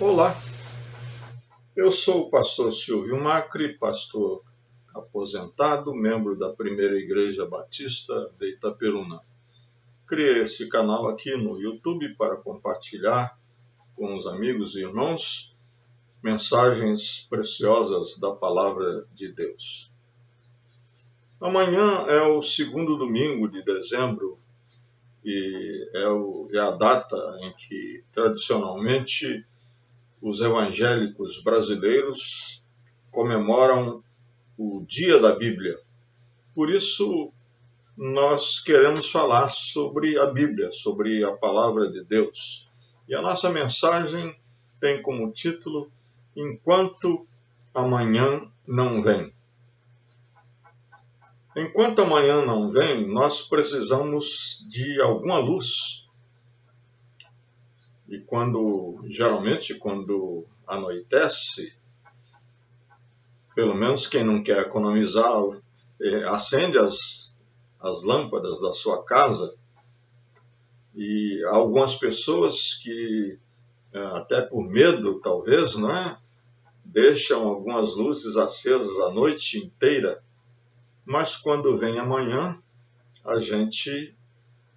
Olá, eu sou o pastor Silvio Macri, pastor aposentado, membro da Primeira Igreja Batista de Itaperuna. Criei esse canal aqui no YouTube para compartilhar com os amigos e irmãos mensagens preciosas da Palavra de Deus. Amanhã é o segundo domingo de dezembro e é a data em que, tradicionalmente, os evangélicos brasileiros comemoram o Dia da Bíblia. Por isso, nós queremos falar sobre a Bíblia, sobre a Palavra de Deus. E a nossa mensagem tem como título Enquanto Amanhã Não Vem. Enquanto amanhã não vem, nós precisamos de alguma luz. E geralmente, quando anoitece, pelo menos quem não quer economizar, acende as lâmpadas da sua casa. E algumas pessoas que, até por medo talvez, deixam algumas luzes acesas a noite inteira, mas quando vem amanhã, a gente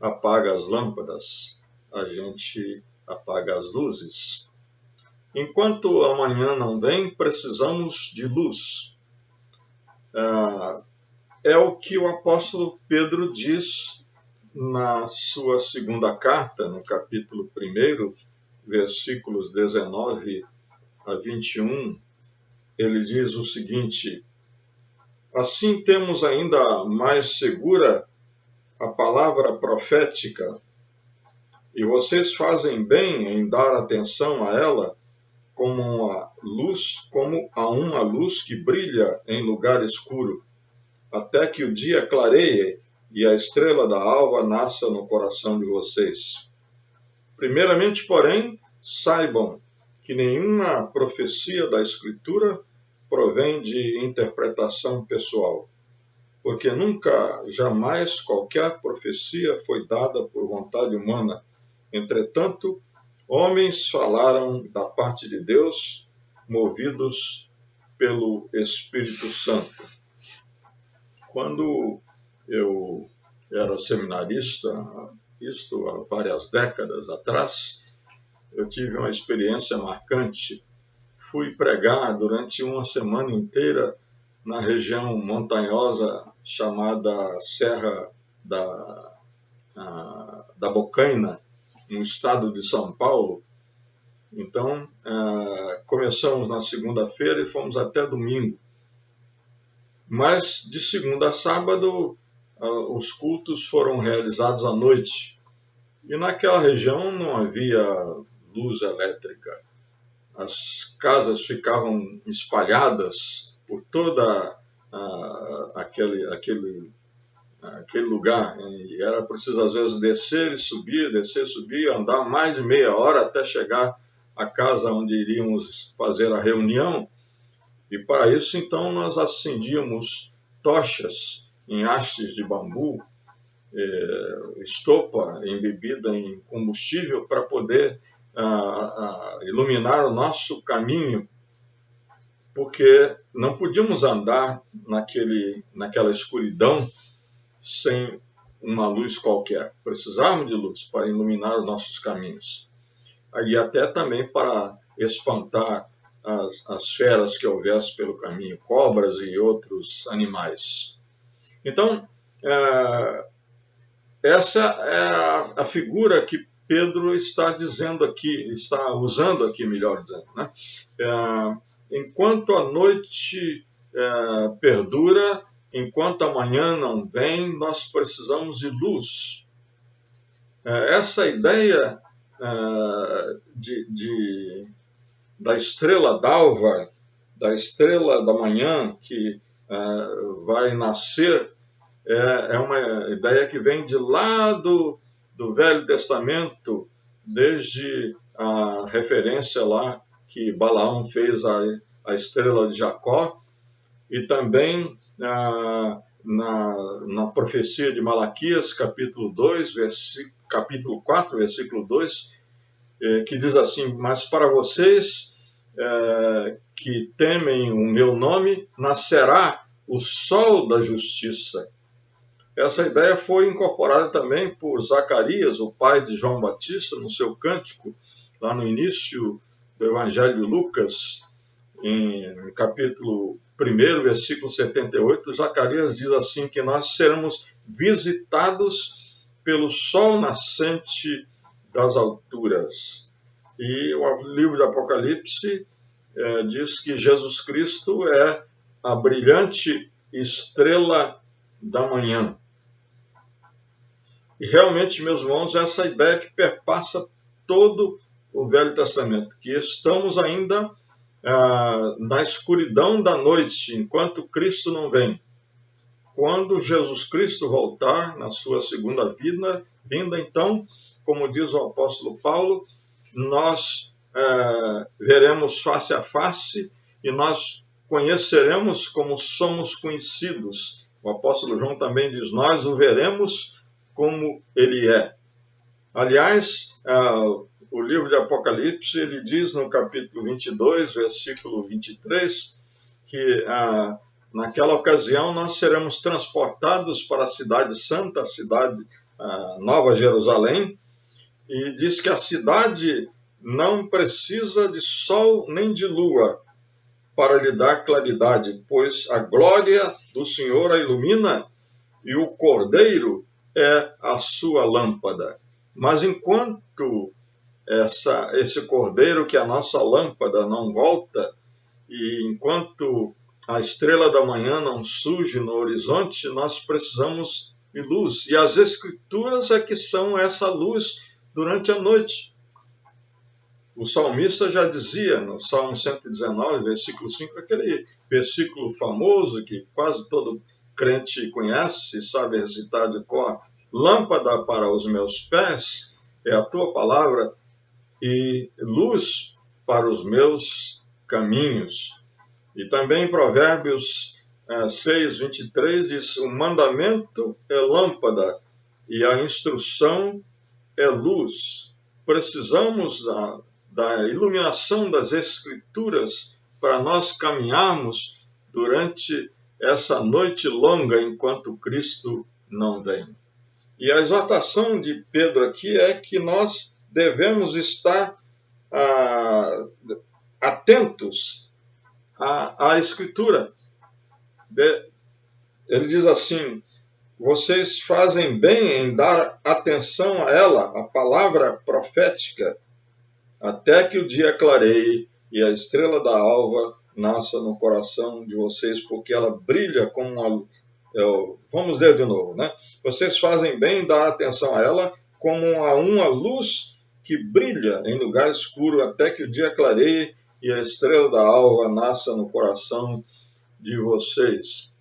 apaga as lâmpadas, a gente apaga as luzes. Enquanto amanhã não vem, precisamos de luz. É o que o apóstolo Pedro diz na sua segunda carta, no capítulo 1, versículos 19 a 21, ele diz o seguinte: assim temos ainda mais segura a palavra profética, e vocês fazem bem em dar atenção a ela como a uma luz que brilha em lugar escuro, até que o dia clareie e a estrela da alva nasça no coração de vocês. Primeiramente, porém, saibam que nenhuma profecia da Escritura provém de interpretação pessoal, porque nunca, jamais qualquer profecia foi dada por vontade humana. Entretanto, homens falaram da parte de Deus, movidos pelo Espírito Santo. Quando eu era seminarista, isto há várias décadas atrás, eu tive uma experiência marcante. Fui pregar durante uma semana inteira na região montanhosa chamada Serra da Bocaina, no estado de São Paulo. Então, começamos na segunda-feira e fomos até domingo. Mas de segunda a sábado, os cultos foram realizados à noite. E naquela região não havia luz elétrica. As casas ficavam espalhadas por toda aquele lugar. E era preciso, às vezes, descer e subir, andar mais de meia hora até chegar à casa onde iríamos fazer a reunião. E para isso, então, nós acendíamos tochas em hastes de bambu, estopa embebida em combustível para poder iluminar o nosso caminho, porque não podíamos andar naquela escuridão sem uma luz qualquer. Precisávamos de luz para iluminar os nossos caminhos. E até também para espantar as feras que houvesse pelo caminho, cobras e outros animais. Então, essa é a figura que Pedro está dizendo aqui, está usando aqui, melhor dizendo, enquanto a noite perdura, enquanto amanhã não vem, nós precisamos de luz. Essa ideia da estrela d'alva, da estrela da manhã que vai nascer, é uma ideia que vem de lá do Velho Testamento, desde a referência lá que Balaão fez à estrela de Jacó, e também na profecia de Malaquias, capítulo 4, versículo 2, que diz assim: mas para vocês que temem o meu nome, nascerá o sol da justiça. Essa ideia foi incorporada também por Zacarias, o pai de João Batista, no seu cântico, lá no início do Evangelho de Lucas, em capítulo 1, versículo 78, Zacarias diz assim, que nós seremos visitados pelo sol nascente das alturas. E o livro de Apocalipse diz que Jesus Cristo é a brilhante estrela da manhã. E realmente, meus irmãos, essa ideia que perpassa todo o Velho Testamento, que estamos ainda na escuridão da noite, enquanto Cristo não vem. Quando Jesus Cristo voltar na sua segunda vinda, então, como diz o apóstolo Paulo, nós veremos face a face e nós conheceremos como somos conhecidos. O apóstolo João também diz, nós o veremos como ele é. Aliás, o livro de Apocalipse, ele diz no capítulo 22, versículo 23, que naquela ocasião nós seremos transportados para a cidade santa, a cidade Nova Jerusalém, e diz que a cidade não precisa de sol nem de lua para lhe dar claridade, pois a glória do Senhor a ilumina e o Cordeiro é a sua lâmpada. Mas enquanto esse Cordeiro, que é a nossa lâmpada, não volta, e enquanto a estrela da manhã não surge no horizonte, nós precisamos de luz. E as Escrituras é que são essa luz durante a noite. O salmista já dizia, no Salmo 119, versículo 5, aquele versículo famoso que quase todo crente conhece, sabe recitar de cor: lâmpada para os meus pés é a tua palavra e luz para os meus caminhos. E também em Provérbios 6, 23 diz: o mandamento é lâmpada e a instrução é luz. Precisamos da iluminação das Escrituras para nós caminharmos durante essa noite longa enquanto Cristo não vem. E a exortação de Pedro aqui é que nós devemos estar atentos à Escritura. Ele diz assim: vocês fazem bem em dar atenção a ela, a palavra profética, até que o dia clareie e a estrela da alva nasça no coração de vocês, porque ela brilha como uma... Vamos ler de novo, né? Vocês fazem bem em dar atenção a ela como a uma luz que brilha em lugar escuro, até que o dia clareie e a estrela da alva nasça no coração de vocês.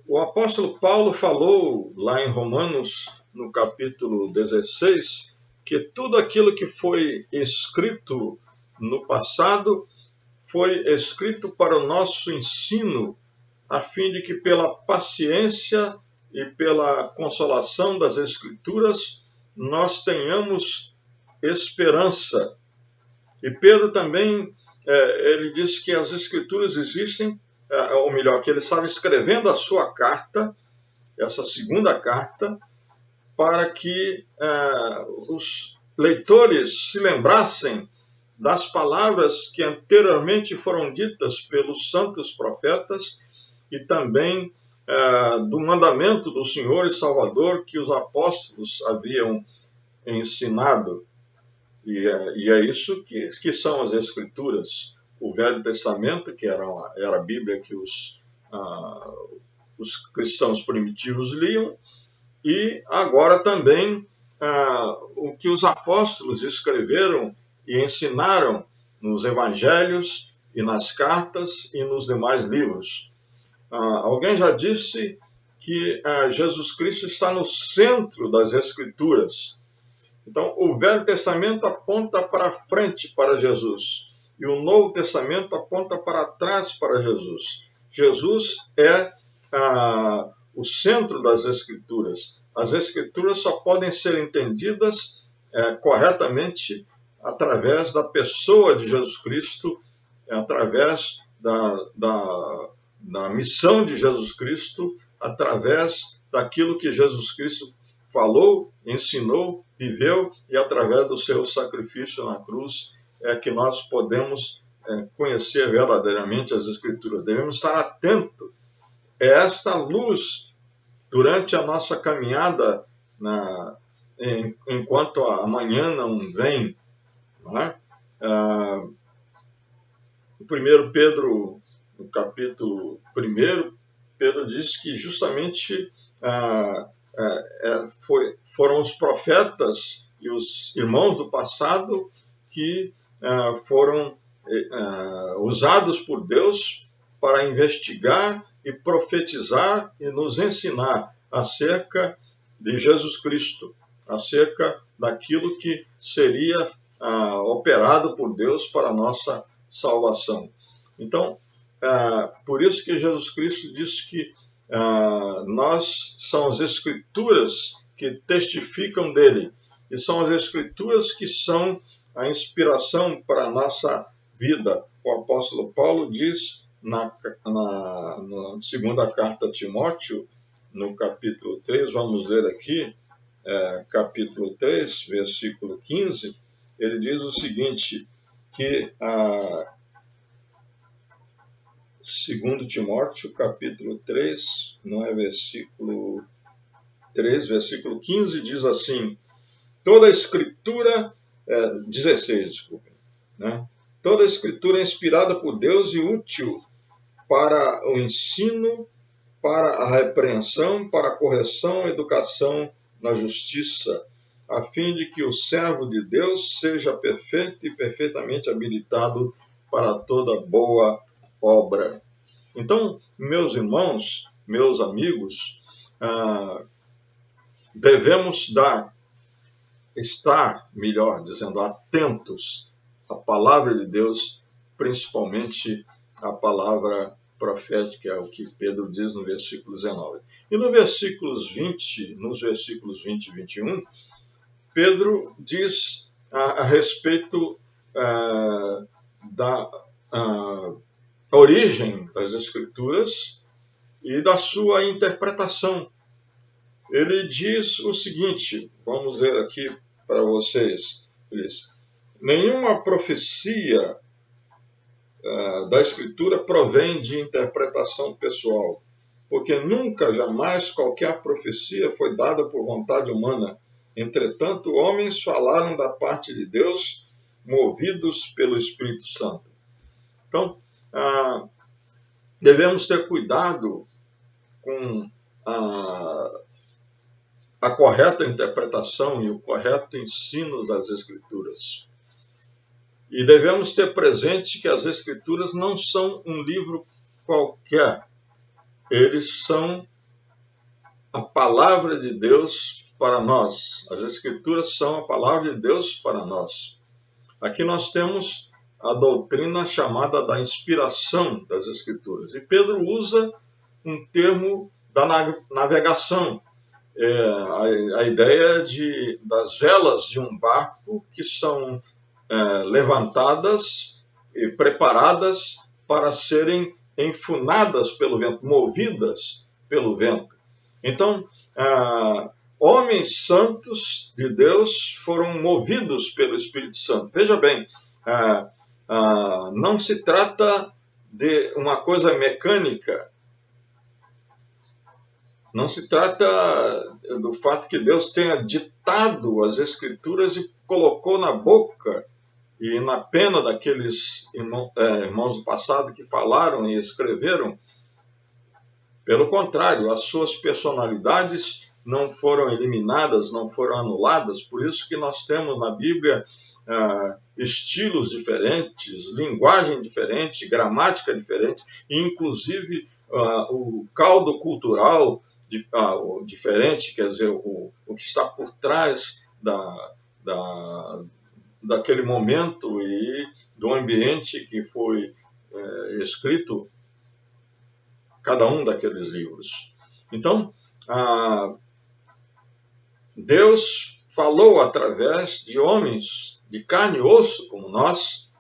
O apóstolo Paulo falou lá em Romanos, no capítulo 16, que tudo aquilo que foi escrito no passado foi escrito para o nosso ensino, a fim de que pela paciência e pela consolação das Escrituras nós tenhamos esperança. E Pedro também, ele diz que as Escrituras existem, ou melhor, que ele estava escrevendo a sua carta, essa segunda carta, para que os leitores se lembrassem das palavras que anteriormente foram ditas pelos santos profetas e também do mandamento do Senhor e Salvador que os apóstolos haviam ensinado. E é isso que são as Escrituras. O Velho Testamento, que era a Bíblia que os cristãos primitivos liam, e agora também o que os apóstolos escreveram e ensinaram nos evangelhos e nas cartas e nos demais livros. Alguém já disse que Jesus Cristo está no centro das Escrituras. Então, o Velho Testamento aponta para frente para Jesus e o Novo Testamento aponta para trás para Jesus. Jesus é o centro das Escrituras. As Escrituras só podem ser entendidas corretamente através da pessoa de Jesus Cristo, através da missão de Jesus Cristo, através daquilo que Jesus Cristo falou, ensinou, viveu, e através do seu sacrifício na cruz é que nós podemos conhecer verdadeiramente as Escrituras. Devemos estar atentos a esta luz durante a nossa caminhada, enquanto amanhã não vem. Não é? O 1 Pedro, no capítulo 1, Pedro diz que justamente foram os profetas e os irmãos do passado que foram usados por Deus para investigar e profetizar e nos ensinar acerca de Jesus Cristo, acerca daquilo que seria operado por Deus para a nossa salvação. Então, por isso que Jesus Cristo disse que são as Escrituras que testificam dele, e são as Escrituras que são a inspiração para a nossa vida. O apóstolo Paulo diz na segunda carta a Timóteo, no capítulo 3, vamos ler aqui, capítulo 3, versículo 15, ele diz o seguinte, que 2 Timóteo, capítulo 3, não é versículo 3, versículo 15, diz assim, toda a Escritura, 16, desculpe, né? Toda a Escritura é inspirada por Deus e útil para o ensino, para a repreensão, para a correção e educação na justiça, a fim de que o servo de Deus seja perfeito e perfeitamente habilitado para toda boa obra. Então, meus irmãos, meus amigos, devemos estar, melhor dizendo, atentos à palavra de Deus, principalmente a palavra profética, é o que Pedro diz no versículo 19. E nos versículos 20 e 21, Pedro diz a respeito da origem das Escrituras e da sua interpretação. Ele diz o seguinte, vamos ler aqui para vocês, nenhuma profecia da Escritura provém de interpretação pessoal, porque nunca, jamais, qualquer profecia foi dada por vontade humana. Entretanto, homens falaram da parte de Deus, movidos pelo Espírito Santo. Então, devemos ter cuidado com a correta interpretação e o correto ensino das Escrituras. E devemos ter presente que as Escrituras não são um livro qualquer. Eles são a palavra de Deus para nós. As Escrituras são a palavra de Deus para nós. Aqui nós temos a doutrina chamada da inspiração das Escrituras. E Pedro usa um termo da navegação. A ideia das velas de um barco que são levantadas e preparadas para serem enfunadas pelo vento, movidas pelo vento. Então, homens santos de Deus foram movidos pelo Espírito Santo. Veja bem, não se trata de uma coisa mecânica, não se trata do fato que Deus tenha ditado as Escrituras e colocou na boca e na pena daqueles irmãos do passado que falaram e escreveram. Pelo contrário, as suas personalidades não foram eliminadas, não foram anuladas, por isso que nós temos na Bíblia estilos diferentes, linguagem diferente, gramática diferente, e inclusive o caldo cultural diferente, quer dizer, o que está por trás daquele momento e do ambiente que foi escrito cada um daqueles livros. Então, Deus falou através de homens de carne e osso como nós,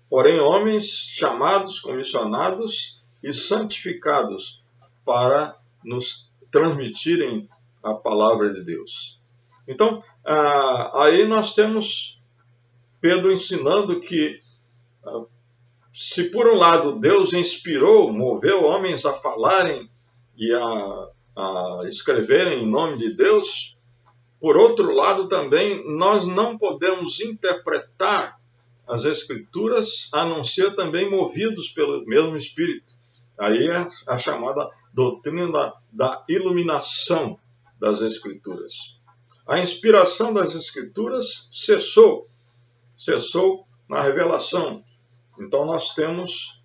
porém homens chamados, comissionados e santificados para nos transmitirem a palavra de Deus. Então, aí nós temos Pedro ensinando que, se por um lado Deus inspirou, moveu homens a falarem e a escreverem em nome de Deus, por outro lado também nós não podemos interpretar as Escrituras a não ser também movidos pelo mesmo Espírito. Aí é a chamada doutrina da iluminação das Escrituras. A inspiração das Escrituras cessou na revelação. Então nós temos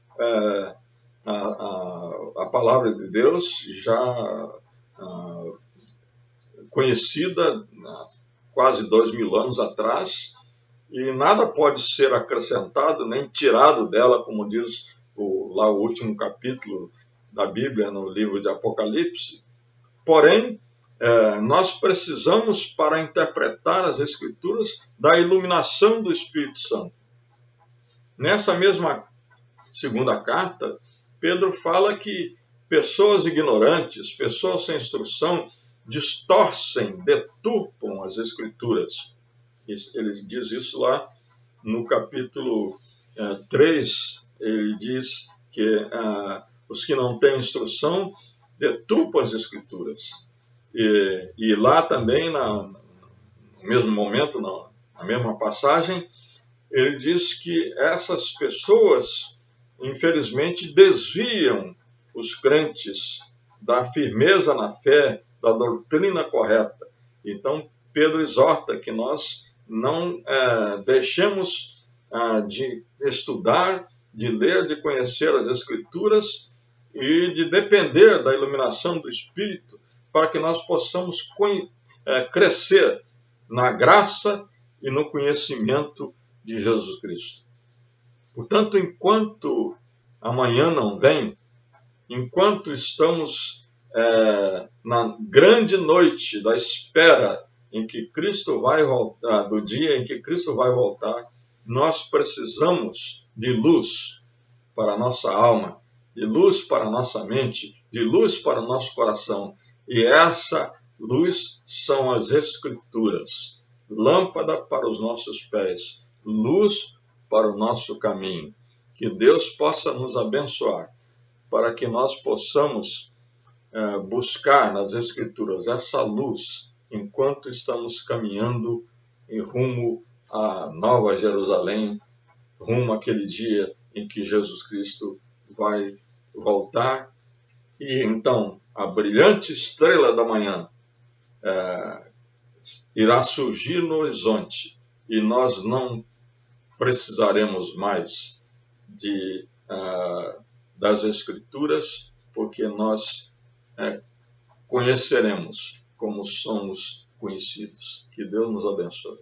a palavra de Deus já conhecida quase 2000 anos atrás, e nada pode ser acrescentado nem tirado dela, como diz lá o último capítulo da Bíblia, no livro de Apocalipse. Porém, nós precisamos, para interpretar as Escrituras, da iluminação do Espírito Santo. Nessa mesma segunda carta, Pedro fala que pessoas ignorantes, pessoas sem instrução, distorcem, deturpam as Escrituras. Ele diz isso lá no capítulo 3, ele diz que os que não têm instrução deturpam as Escrituras. E lá também, no mesmo momento, na mesma passagem, ele diz que essas pessoas, infelizmente, desviam os crentes da firmeza na fé, da doutrina correta. Então, Pedro exorta que nós não deixemos de estudar, de ler, de conhecer as Escrituras e de depender da iluminação do Espírito para que nós possamos crescer na graça e no conhecimento de Jesus Cristo. Portanto, enquanto amanhã não vem, enquanto estamos na grande noite da espera em que Cristo vai voltar, do dia em que Cristo vai voltar, nós precisamos de luz para a nossa alma, de luz para a nossa mente, de luz para o nosso coração. E essa luz são as Escrituras, lâmpada para os nossos pés, luz para o nosso caminho. Que Deus possa nos abençoar, para que nós possamos buscar nas Escrituras essa luz enquanto estamos caminhando em rumo à Nova Jerusalém, rumo àquele dia em que Jesus Cristo vai voltar. E então a brilhante estrela da manhã irá surgir no horizonte e nós não precisaremos mais das Escrituras, porque nós conheceremos como somos conhecidos. Que Deus nos abençoe.